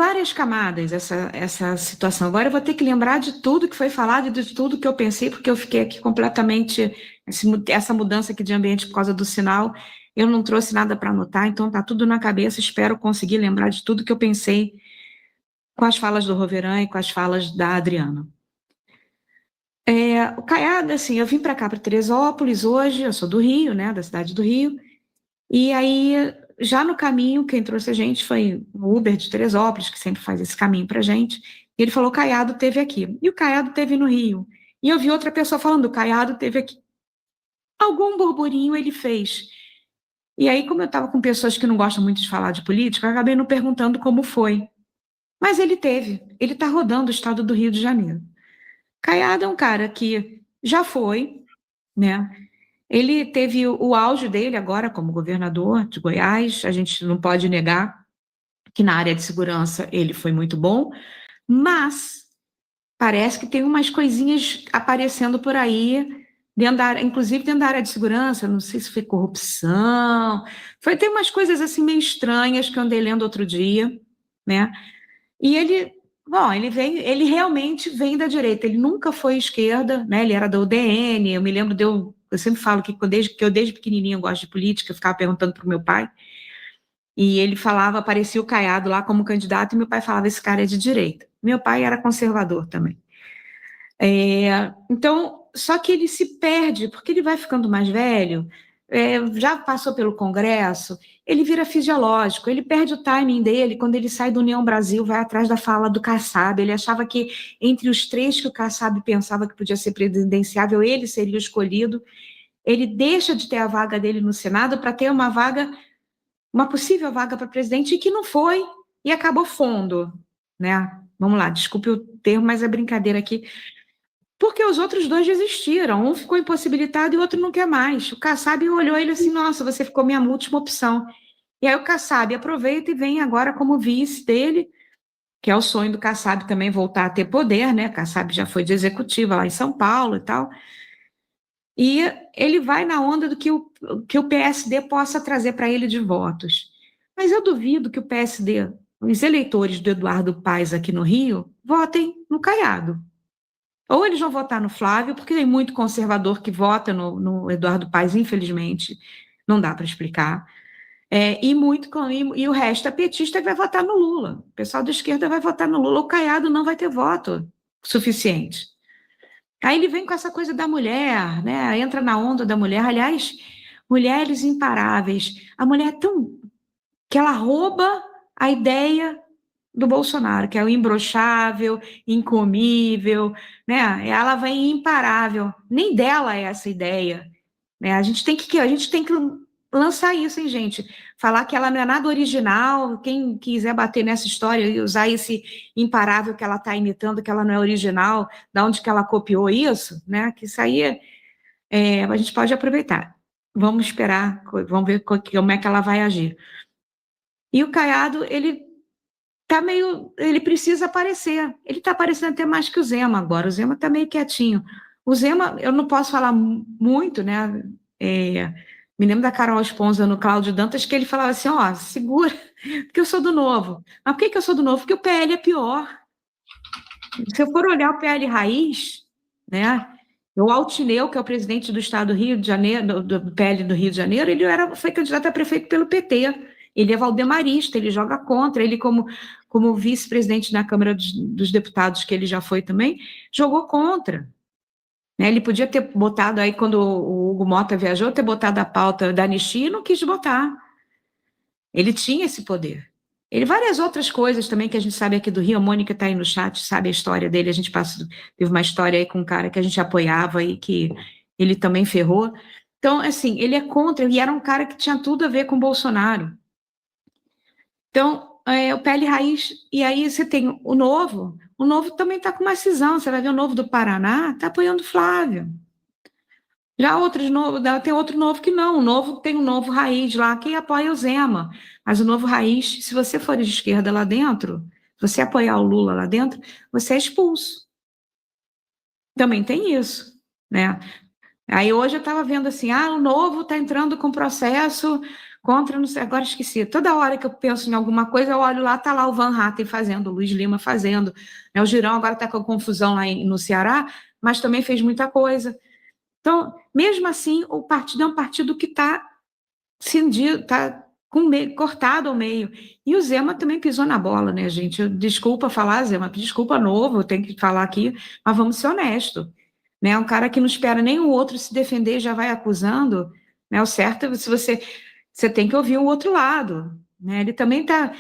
várias camadas essa situação. Agora eu vou ter que lembrar de tudo que foi falado e de tudo que eu pensei, porque eu fiquei aqui completamente... Essa mudança aqui de ambiente por causa do sinal, eu não trouxe nada para anotar, então está tudo na cabeça, espero conseguir lembrar de tudo que eu pensei com as falas do Roveran e com as falas da Adriana. O Caiado, assim, eu vim para cá, para Teresópolis hoje, eu sou do Rio, né, da cidade do Rio, e aí, já no caminho, quem trouxe a gente foi o Uber de Teresópolis, que sempre faz esse caminho para a gente, e ele falou, o Caiado teve aqui, e o Caiado teve no Rio, e eu vi outra pessoa falando, o Caiado teve aqui. Algum burburinho ele fez. E aí, como eu estava com pessoas que não gostam muito de falar de política, eu acabei não perguntando como foi. Mas ele está rodando o estado do Rio de Janeiro. Caiado é um cara que já foi, né? Ele teve o auge dele agora como governador de Goiás, a gente não pode negar que na área de segurança ele foi muito bom, mas parece que tem umas coisinhas aparecendo por aí, inclusive dentro da área de segurança, não sei se foi corrupção, tem umas coisas assim meio estranhas que eu andei lendo outro dia, né? E ele realmente vem da direita, ele nunca foi esquerda, né? Ele era da UDN, eu me lembro eu sempre falo que desde pequenininho eu gosto de política, eu ficava perguntando para o meu pai, e ele falava, aparecia o Caiado lá como candidato, e meu pai falava, esse cara é de direita. Meu pai era conservador também. Então, só que ele se perde, porque ele vai ficando mais velho, já passou pelo Congresso, ele vira fisiológico, ele perde o timing dele, quando ele sai do União Brasil, vai atrás da fala do Kassab, ele achava que entre os três que o Kassab pensava que podia ser presidenciável, ele seria o escolhido, ele deixa de ter a vaga dele no Senado para ter uma possível vaga para presidente, e que não foi, e acabou fundo, né? Vamos lá, desculpe o termo, mas é brincadeira aqui, porque os outros dois desistiram, um ficou impossibilitado e o outro não quer mais. O Kassab olhou ele assim, nossa, você ficou minha última opção. E aí o Kassab aproveita e vem agora como vice dele, que é o sonho do Kassab também voltar a ter poder, né? Kassab já foi de executiva lá em São Paulo e tal. E ele vai na onda do que o PSD possa trazer para ele de votos. Mas eu duvido que o PSD, os eleitores do Eduardo Paes aqui no Rio, votem no Caiado. Ou eles vão votar no Flávio, porque tem muito conservador que vota no Eduardo Paes, infelizmente, não dá para explicar. E o resto é petista que vai votar no Lula. O pessoal da esquerda vai votar no Lula. O Caiado não vai ter voto suficiente. Aí ele vem com essa coisa da mulher, né? Entra na onda da mulher. Aliás, mulheres imparáveis. A mulher é tão... que ela rouba a ideia do Bolsonaro, que é o imbrochável, incomível, né? Ela vem imparável. Nem dela é essa ideia, né? A gente tem que lançar isso, hein, gente? Falar que ela não é nada original, quem quiser bater nessa história e usar esse imparável que ela está imitando, que ela não é original, da onde que ela copiou isso, né? Que isso aí a gente pode aproveitar. Vamos esperar, vamos ver como é que ela vai agir. E o Caiado, ele precisa aparecer. Ele está aparecendo até mais que o Zema agora. O Zema está meio quietinho. O Zema, eu não posso falar muito, né? Me lembro da Carol Esponza no Cláudio Dantas, que ele falava assim, ó, segura, porque eu sou do Novo. Mas por que eu sou do Novo? Porque o PL é pior. Se eu for olhar o PL raiz, né? O Altineu, que é o presidente do Estado do Rio de Janeiro, do PL do Rio de Janeiro, ele foi candidato a prefeito pelo PT. Ele é valdemarista, ele joga contra, ele como vice-presidente na Câmara dos Deputados, que ele já foi também, jogou contra. Né? Ele podia ter botado aí, quando o Hugo Mota viajou, ter botado a pauta da anistia e não quis botar. Ele tinha esse poder. Várias outras coisas também que a gente sabe aqui do Rio, a Mônica está aí no chat, sabe a história dele, a gente teve uma história aí com um cara que a gente apoiava e que ele também ferrou. Então, assim, ele é contra, e era um cara que tinha tudo a ver com o Bolsonaro. Então, o PL Raiz, e aí você tem o Novo também está com uma cisão, você vai ver o Novo do Paraná, está apoiando o Flávio. Já outros novos, tem outro Novo que não, tem um Novo Raiz lá que apoia o Zema, mas o Novo Raiz, se você for de esquerda lá dentro, se você apoiar o Lula lá dentro, você é expulso. Também tem isso, né? Aí hoje eu estava vendo assim, o Novo está entrando com processo Contra, não sei, agora esqueci. Toda hora que eu penso em alguma coisa, eu olho lá, tá lá o Van Hatten fazendo, o Luiz Lima fazendo, né? O Girão agora está com a confusão lá no Ceará, mas também fez muita coisa. Então, mesmo assim, o partido é um partido que está cindido, está cortado ao meio. E o Zema também pisou na bola, né, gente? Desculpa falar, Zema, desculpa novo, eu tenho que falar aqui, mas vamos ser honestos. Né? Um cara que não espera nem o outro se defender já vai acusando, né? O certo é se você tem que ouvir o outro lado, né? Ele também tá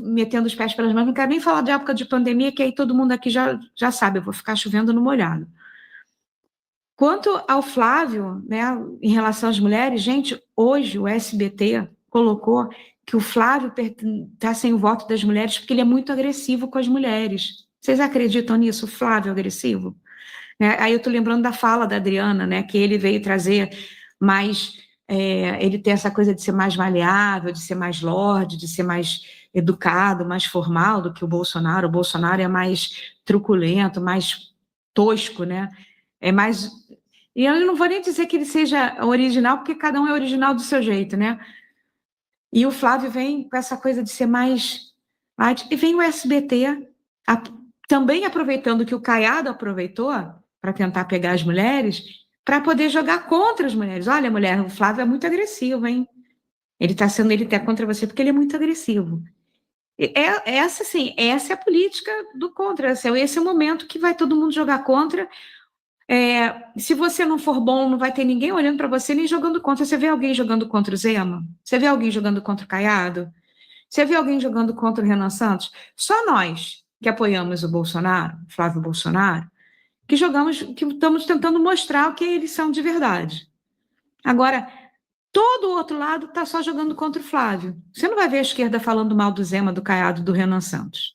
metendo os pés pelas mãos, não quero nem falar de época de pandemia, que aí todo mundo aqui já sabe, eu vou ficar chovendo no molhado. Quanto ao Flávio, né, em relação às mulheres, gente, hoje o SBT colocou que o Flávio está sem o voto das mulheres porque ele é muito agressivo com as mulheres. Vocês acreditam nisso, Flávio agressivo? Aí eu estou lembrando da fala da Adriana, né, que ele veio trazer mais, ele tem essa coisa de ser mais maleável, de ser mais lorde, de ser mais educado, mais formal do que o Bolsonaro. O Bolsonaro é mais truculento, mais tosco, né? É mais... E eu não vou nem dizer que ele seja original, porque cada um é original do seu jeito, né? E o Flávio vem com essa coisa de ser mais... E vem o SBT, também aproveitando que o Caiado aproveitou para tentar pegar as mulheres, para poder jogar contra as mulheres. Olha, mulher, o Flávio é muito agressivo, hein? Ele tá contra você porque ele é muito agressivo. Essa é a política do contra. Esse é o momento que vai todo mundo jogar contra. Se você não for bom, não vai ter ninguém olhando para você nem jogando contra. Você vê alguém jogando contra o Zema? Você vê alguém jogando contra o Caiado? Você vê alguém jogando contra o Renan Santos? Só nós que apoiamos o Bolsonaro, Flávio Bolsonaro, que estamos tentando mostrar o que eles são de verdade. Agora, todo o outro lado está só jogando contra o Flávio. Você não vai ver a esquerda falando mal do Zema, do Caiado, do Renan Santos.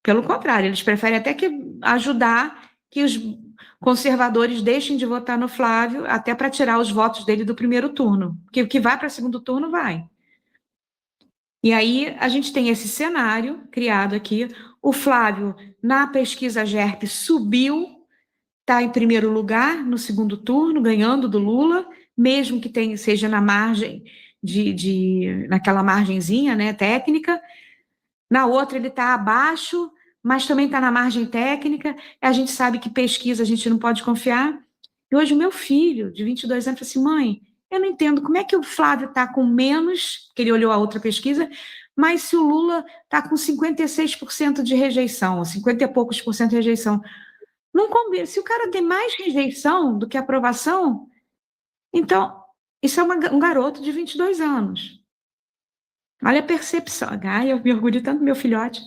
Pelo contrário, eles preferem até que ajudar que os conservadores deixem de votar no Flávio, até para tirar os votos dele do primeiro turno. Porque o que vai para o segundo turno, vai. E aí a gente tem esse cenário criado aqui. O Flávio, na pesquisa GERP, subiu, está em primeiro lugar no segundo turno, ganhando do Lula, mesmo que seja na margem naquela margenzinha, né, técnica. Na outra ele está abaixo, mas também está na margem técnica. A gente sabe que pesquisa a gente não pode confiar. E hoje o meu filho, de 22 anos, falou assim, mãe, eu não entendo como é que o Flávio está com menos, que ele olhou a outra pesquisa, mas se o Lula está com 56% de rejeição, 50 e poucos por cento de rejeição. Não combina. Se o cara tem mais rejeição do que aprovação, então, isso é um garoto de 22 anos. Olha a percepção. Ai, eu me orgulho tanto do meu filhote.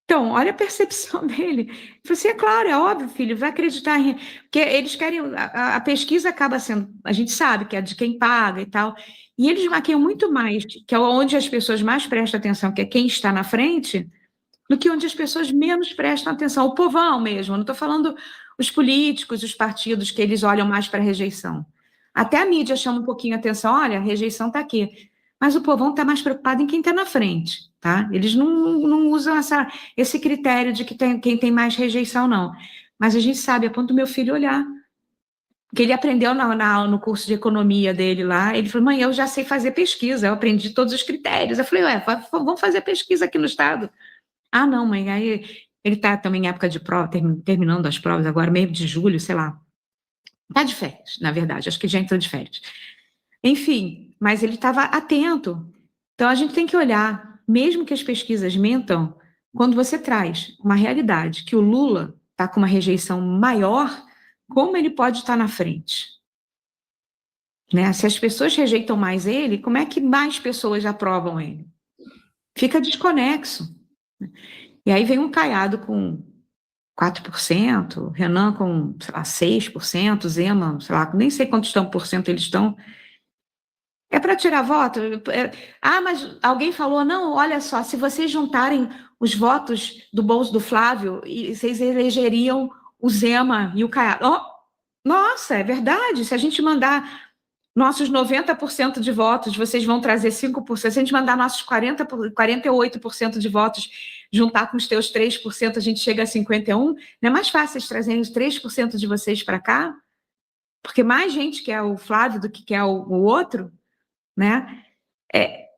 Então, olha a percepção dele. Você, é claro, é óbvio, filho, vai acreditar em... Porque eles querem... A pesquisa acaba sendo... A gente sabe que é de quem paga e tal. E eles maquiam muito mais, que é onde as pessoas mais prestam atenção, que é quem está na frente, do que onde as pessoas menos prestam atenção. O povão mesmo, eu não estou falando os políticos, os partidos, que eles olham mais para a rejeição. Até a mídia chama um pouquinho a atenção, olha, a rejeição está aqui. Mas o povão está mais preocupado em quem está na frente, tá? Eles não usam esse critério de que quem tem mais rejeição, não. Mas a gente sabe, a ponto do meu filho olhar. Que ele aprendeu no curso de economia dele lá, ele falou, mãe, eu já sei fazer pesquisa, eu aprendi todos os critérios. Eu falei, vamos fazer pesquisa aqui no estado. Ah, não, mãe, aí ele está também em época de prova, terminando as provas agora, meio de julho, sei lá. Está de férias, na verdade, acho que já entrou de férias. Enfim, mas ele estava atento. Então, a gente tem que olhar, mesmo que as pesquisas mentam, quando você traz uma realidade que o Lula está com uma rejeição maior, como ele pode estar na frente? Né? Se as pessoas rejeitam mais ele, como é que mais pessoas aprovam ele? Fica desconexo. E aí vem um Caiado com 4%, Renan com, sei lá, 6%, Zema, sei lá, nem sei quantos por cento eles estão. É para tirar voto? Mas alguém falou, não, olha só, se vocês juntarem os votos do bolso do Flávio, vocês elegeriam o Zema e o Caiado. Oh, nossa, é verdade, se a gente mandar nossos 90% de votos, vocês vão trazer 5%, se a gente mandar nossos 48% de votos, juntar com os teus 3%, a gente chega a 51%, não é mais fácil vocês trazerem os 3% de vocês para cá? Porque mais gente quer o Flávio do que quer o outro? né? É,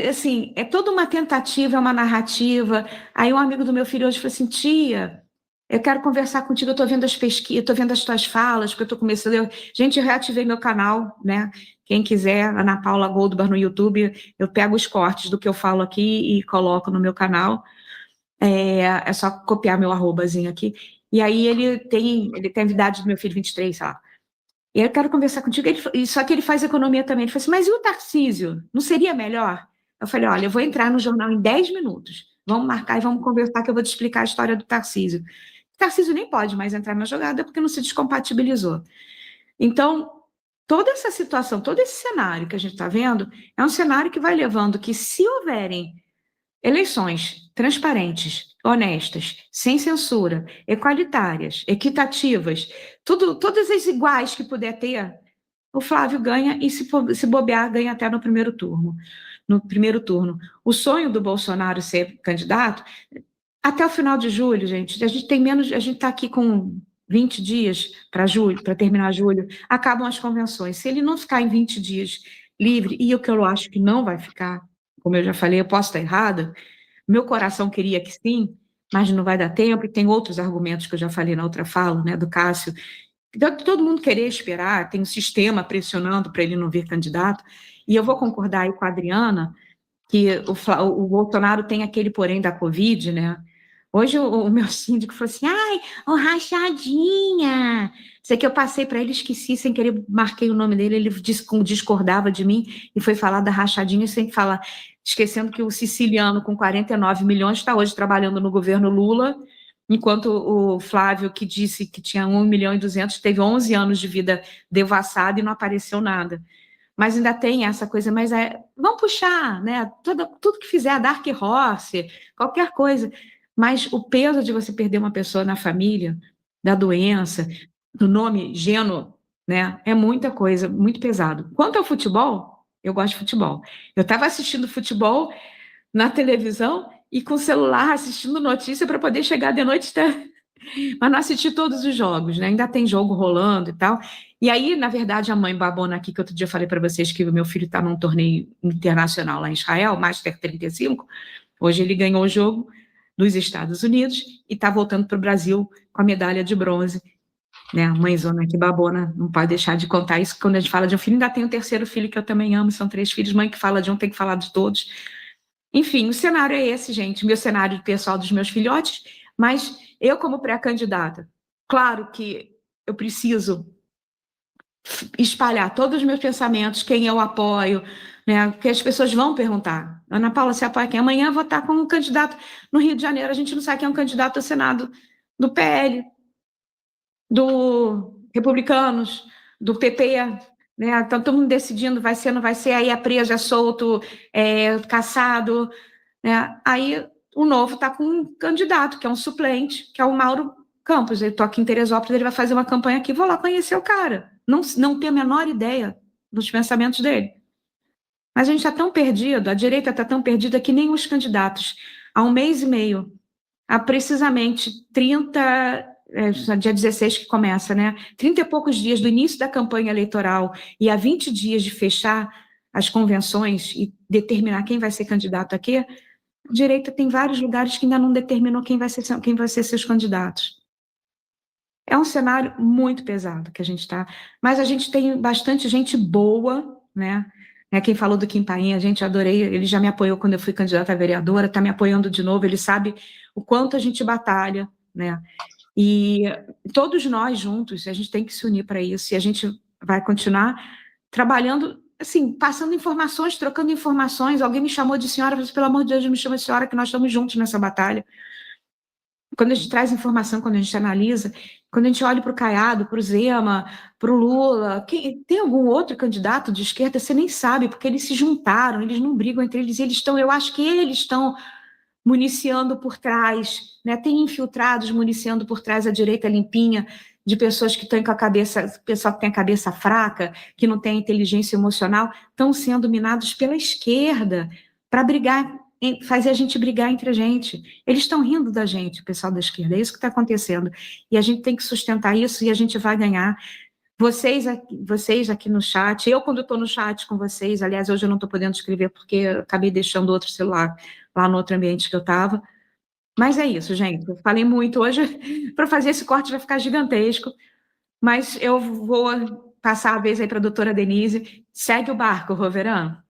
assim, é toda uma tentativa, é uma narrativa. Aí um amigo do meu filho hoje falou assim, tia, eu quero conversar contigo, eu estou vendo as pesquisas, estou vendo as tuas falas, porque eu estou começando. Gente, eu reativei meu canal, né? Quem quiser, Ana Paula Goldbar no YouTube, eu pego os cortes do que eu falo aqui e coloco no meu canal. É só copiar meu arrobazinho aqui. E aí ele tem a idade do meu filho, 23, sei lá. E eu quero conversar contigo, só que ele faz economia também. Ele falou assim, mas e o Tarcísio? Não seria melhor? Eu falei, olha, eu vou entrar no jornal em 10 minutos. Vamos marcar e vamos conversar que eu vou te explicar a história do Tarcísio. O Tarcísio nem pode mais entrar na jogada porque não se descompatibilizou. Então, toda essa situação, todo esse cenário que a gente está vendo, é um cenário que vai levando que, se houverem eleições transparentes, honestas, sem censura, equalitárias, equitativas, todas as iguais que puder ter, o Flávio ganha e, se bobear, ganha até no primeiro turno. No primeiro turno. O sonho do Bolsonaro ser candidato, até o final de julho, gente, a gente tem menos, a gente está aqui com 20 dias para julho, para terminar julho, acabam as convenções. Se ele não ficar em 20 dias livre, e o que eu acho que não vai ficar, como eu já falei, eu posso estar errada, meu coração queria que sim, mas não vai dar tempo, e tem outros argumentos que eu já falei na outra fala, né, do Cássio, todo mundo querer esperar, tem um sistema pressionando para ele não vir candidato, e eu vou concordar aí com a Adriana, que o Bolsonaro tem aquele porém da Covid, né? Hoje o meu síndico falou assim, ai, ô rachadinha, isso aqui eu passei para ele, esqueci, sem querer, marquei o nome dele, ele discordava de mim e foi falar da rachadinha sem falar, esquecendo que o siciliano com 49 milhões está hoje trabalhando no governo Lula, enquanto o Flávio, que disse que tinha 1 milhão e 200, teve 11 anos de vida devassada e não apareceu nada. Mas ainda tem essa coisa, mas vamos puxar, né? Tudo que fizer, a Dark Horse, qualquer coisa. Mas o peso de você perder uma pessoa na família, da doença, do nome Geno, né? É muita coisa, muito pesado. Quanto ao futebol, eu gosto de futebol. Eu estava assistindo futebol na televisão e com o celular assistindo notícia para poder chegar de noite, mas não assisti todos os jogos, né? Ainda tem jogo rolando e tal. E aí, na verdade, a mãe babona aqui, que outro dia eu falei para vocês que o meu filho está num torneio internacional lá em Israel, Master 35. Hoje ele ganhou o jogo dos Estados Unidos e está voltando para o Brasil com a medalha de bronze. Né? A mãezona aqui babona não pode deixar de contar isso. Quando a gente fala de um filho, ainda tem um terceiro filho que eu também amo, são 3 filhos. Mãe que fala de um tem que falar de todos. Enfim, o cenário é esse, gente, meu cenário pessoal dos meus filhotes, mas eu, como pré-candidata, claro que eu preciso espalhar todos os meus pensamentos, quem eu apoio, né? Porque as pessoas vão perguntar. Ana Paula, você apoia quem? Amanhã eu vou estar com um candidato no Rio de Janeiro, a gente não sabe quem é um candidato ao Senado do PL, do Republicanos, do PP, né? Então, todo mundo decidindo, vai ser, não vai ser, aí é preso, é solto, é caçado, né? Aí o Novo está com um candidato, que é um suplente, que é o Mauro Campos. Eu estou aqui em Teresópolis, ele vai fazer uma campanha aqui, vou lá conhecer o cara. Não tenho a menor ideia dos pensamentos dele. Mas a gente está tão perdido, a direita está tão perdida que nem os candidatos, há 1 mês e meio, há precisamente 30, dia 16 que começa, né? 30 e poucos dias do início da campanha eleitoral e há 20 dias de fechar as convenções e determinar quem vai ser candidato aqui, a direita tem vários lugares que ainda não determinou quem vai ser seus candidatos. É um cenário muito pesado que a gente está, mas a gente tem bastante gente boa, né? Quem falou do Kim Paim, a gente adorei, ele já me apoiou quando eu fui candidata a vereadora, está me apoiando de novo, ele sabe o quanto a gente batalha, né? E todos nós juntos, a gente tem que se unir para isso, e a gente vai continuar trabalhando, assim, passando informações, trocando informações. Alguém me chamou de senhora, pelo amor de Deus, me chama de senhora, que nós estamos juntos nessa batalha. Quando a gente traz informação, quando a gente analisa, quando a gente olha para o Caiado, para o Zema, para o Lula, tem algum outro candidato de esquerda, você nem sabe, porque eles se juntaram, eles não brigam entre eles, eu acho que eles estão municiando por trás, né? Tem infiltrados municiando por trás a direita limpinha, de pessoas que estão com a cabeça, pessoal que tem a cabeça fraca, que não tem inteligência emocional, estão sendo minados pela esquerda para brigar, fazer a gente brigar entre a gente. Eles estão rindo da gente, o pessoal da esquerda, é isso que está acontecendo. E a gente tem que sustentar isso e a gente vai ganhar. Vocês aqui no chat, eu quando estou no chat com vocês, aliás, hoje eu não estou podendo escrever porque eu acabei deixando outro celular lá no outro ambiente que eu estava. Mas é isso, gente. Eu falei muito hoje, para fazer esse corte vai ficar gigantesco, mas eu vou passar a vez aí para a doutora Denise. Segue o barco, Roveran.